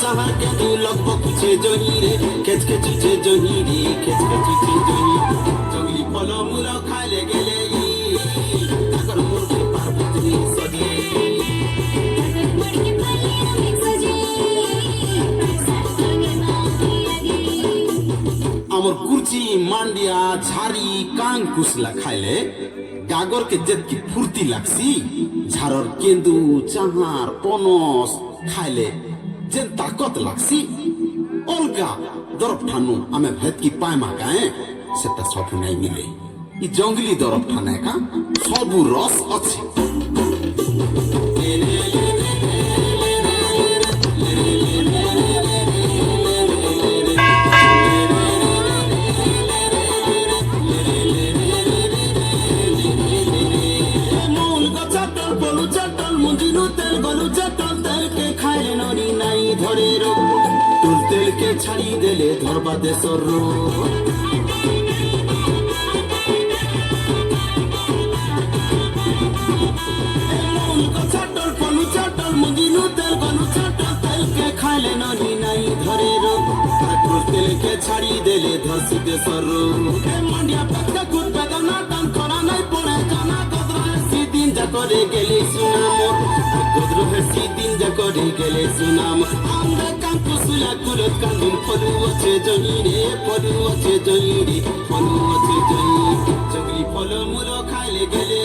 चाहा के तू लगभग छे जही रे खेच खेच छे जही रे खेच खेच छे जही जंगली फल मूल खाइले गेले अगर मोर के पार्वती सजे আমার কুচি মান্ডিয়া ঝাড়ি কাং কুসলা খাইলে গাগর के जेत की फुर्ती लागसी झारर केंदू चाहार पनस खाइले जेन ताकत लागसी अलगा दरफ ठानु आमे भेद की पाए मागाए सेटा सबु नै मिले इ जंगली दरफ ठाने का सबु रस अछि तेल के छाड़ी देले धरबा देशर खाइले ननी नहीं धरे तेल के छाड़ी देले धरसी देशर मंडिया पत्ता कुट बेदना टन करा नहीं पड़े जाना कदरा सी दिन जकरे गेले सुनाम कदरो सी दिन जकरे गेले सुनाम আমরা কাকুসুলা কুরত কান্দুন ফলু আছে জনি রে ফলু আছে জনি রে ফলু আছে জনি জঙ্গলি ফল মূল খাইলে গেলে